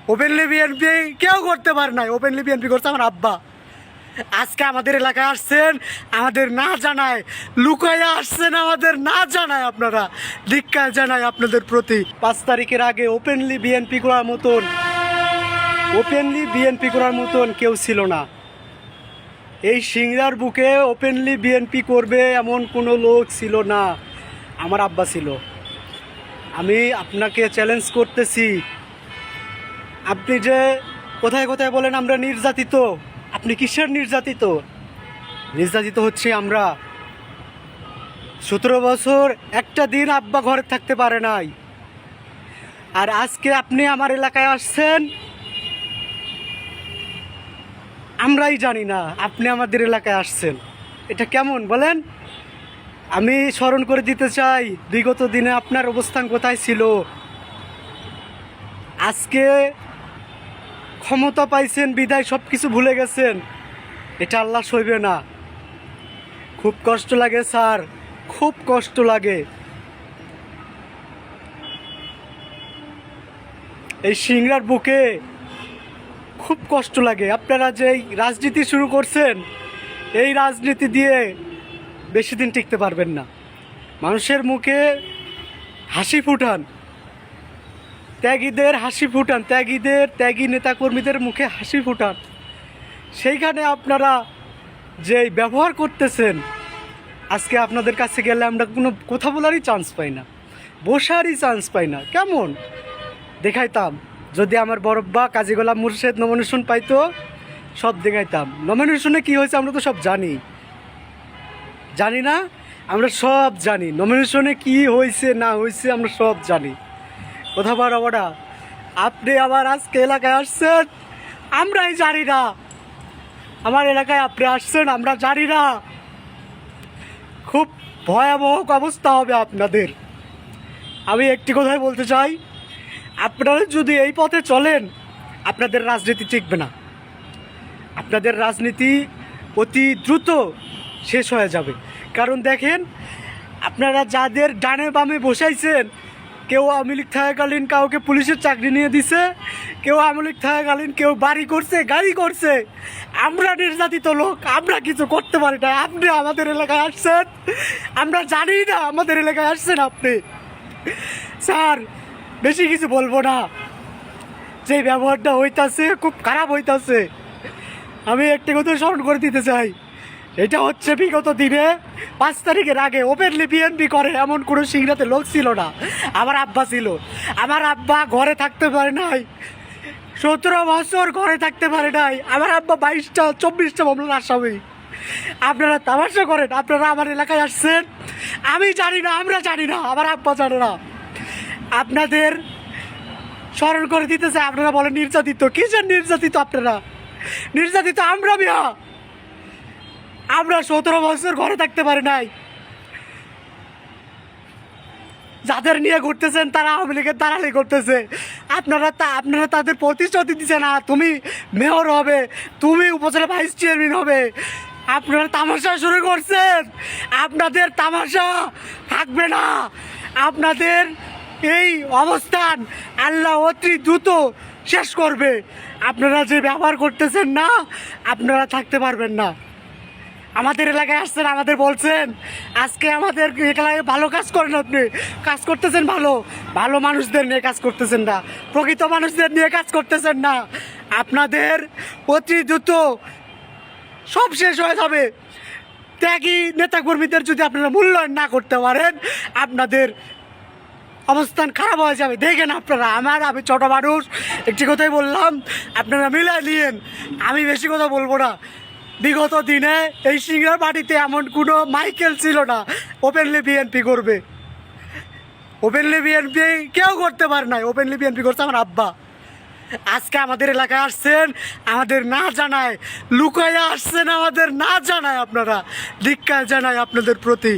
Openly BNP কেউ করতে পারে নাই, ওপেনলি বিএনপি করছে আমার আব্বা। আজকে আমাদের এলাকায় আসছেন আমাদের না জানায়, লুকাইয়া আসছেন আমাদের না জানায়, আপনারা ধিক্কার জানায় আপনাদের প্রতি। 5 তারিখের আগে ওপেনলি বিএনপি করার মতন কেউ ছিল না। এই সিংড়ার বুকে ওপেনলি বিএনপি করবে এমন কোনো লোক ছিল না, আমার আব্বা ছিল। আমি আপনাকে চ্যালেঞ্জ করতেছি, আপনি যে কোথায় কোথায় বলেন আমরা নির্যাতিত, আপনি কিসের নির্যাতিত? নির্যাতিত হচ্ছে আমরা। 17 বছর একটা দিন আব্বা ঘরে থাকতে পারে নাই, আর আজকে আপনি আমার এলাকায় আসছেন, আমরাই জানি না আপনি আমাদের এলাকায় আসছেন। এটা কেমন বলেন? আমি স্মরণ করে দিতে চাই বিগত দিনে আপনার অবস্থান কোথায় ছিল। আজকে ক্ষমতা পাইছেন বিদায় সব কিছু ভুলে গেছেন, এটা আল্লাহ সইবে না। খুব কষ্ট লাগে স্যার, খুব কষ্ট লাগে। এই সিংড়ার বুকে খুব কষ্ট লাগে। আপনারা যে রাজনীতি শুরু করছেন, এই রাজনীতি দিয়ে বেশি দিন টিকতে পারবেন না। মানুষের মুখে হাসি ফুটান, ত্যাগীদের হাসি ফুটান, ত্যাগী নেতাকর্মীদের মুখে হাসি ফুটান। সেইখানে আপনারা যে ব্যবহার করতেছেন, আজকে আপনাদের কাছে গেলে আমরা কোনো কথা বলারই চান্স পাই না, বসারই চান্স পাই না। কেমন দেখাইতাম যদি আমার বড়ব্বা কাজী গোলাম মুর্শেদ নমিনেশন পাইতো, সব দেখাইতাম। নমিনেশনে কি হয়েছে আমরা তো সব জানি, জানি না? আমরা সব জানি নমিনেশনে কি হয়েছে না হয়েছে, আমরা সব জানি। কথা বাড়াবো না। আপনি আবার আজকে এলাকায় আসছেন, আমরাই জানি না। আমার এলাকায় আপনি আসছেন, আমরা জানি না। খুব ভয়াবহ অবস্থা হবে আপনাদের। আমি একটি কথাই বলতে চাই, আপনারা যদি এই পথে চলেন, আপনাদের রাজনীতি টিকবে না। আপনাদের রাজনীতি অতি দ্রুত শেষ হয়ে যাবে। কারণ দেখেন, আপনারা যাদের ডানে বামে বসাইছেন, কেউ আওয়ামী লীগ থাকাকালীন কাউকে পুলিশের চাকরি নিয়ে দিছে, কেউ আওয়ামী লীগ থাকাকালীন কেউ বাড়ি করছে, গাড়ি করছে। আমরা নির্যাতিত লোক, আমরা কিছু করতে পারি না। আপনি আমাদের এলাকায় আসছেন, আমরা জানি না আমাদের এলাকায় আসছেন আপনি। স্যার, বেশি কিছু বলবো না, যে ব্যবহারটা হইতাছে খুব খারাপ হইতাছে। আমি একটি কথা স্মরণ করে দিতে চাই, এটা হচ্ছে বিগত দিনে 5 তারিখের আগে ওপেনলি বিএনপি করে এমন কোনো সিংড়াতে লোক ছিল না। আমার আব্বা ছিল। আমার আব্বা ঘরে থাকতে পারে নাই, 17 বছর ঘরে থাকতে পারে নাই। আমার আব্বা 22টা 24টা মামলার আসামি। আপনারা তামাশা করেন, আপনারা আমার এলাকায় আসছেন, আমি জানি না, আমরা জানি না, আমার আব্বা জানে না। আপনাদের স্মরণ করে দিতে চাই, আপনারা বলেন নির্যাতিত। কিসের নির্যাতিত? আপনারা নির্যাতিত আমরা বিয়া। আমরা 17 বছর ঘরে থাকতে পারি নাই। যাদের নিয়ে ঘুরতেছেন তারা আওয়ামী লীগের দালালি করতেছে। আপনারা তাদের প্রতিশ্রুতি দিচ্ছে না, তুমি মেয়র হবে, তুমি উপজেলা ভাইস চেয়ারম্যান হবে। আপনারা তামাশা শুরু করছেন, আপনাদের তামাশা থাকবে না। আপনাদের এই অবস্থান আল্লাহ অতি দ্রুত শেষ করবে। আপনারা যে ব্যবহার করতেছেন না, আপনারা থাকতে পারবেন না। আমাদের এলাকায় আসছেন, আমাদের বলছেন, আজকে আমাদের এলাকায় ভালো কাজ করেন, আপনি কাজ করতেছেন, ভালো ভালো মানুষদের নিয়ে কাজ করতেছেন না, প্রকৃত মানুষদের নিয়ে কাজ করতেছেন না। আপনাদের অতি দ্রুত সব শেষ হয়ে যাবে। ত্যাগী নেতাকর্মীদের যদি আপনারা মূল্যায়ন না করতে পারেন, আপনাদের অবস্থান খারাপ হয়ে যাবে। দেখেন আপনারা, আমি ছোট মানুষ, একটি কথাই বললাম, আপনারা মিলাই নিয়েন। আমি বেশি কথা বলবো না। বিগত দিনে এই সিংড়ার বাড়িতে এমন কোনো মাইকেল ছিল না ওপেনলি বিএনপি করবে। ওপেনলি বিএনপি কেউ করতে পারে নাই, ওপেনলি বিএনপি করছে আমার আব্বা। আজকে আমাদের এলাকায় আসছেন আমাদের না জানায়, লুকাইয়া আসছেন আমাদের না জানায়, আপনারা ধিক্কার জানায় আপনাদের প্রতি।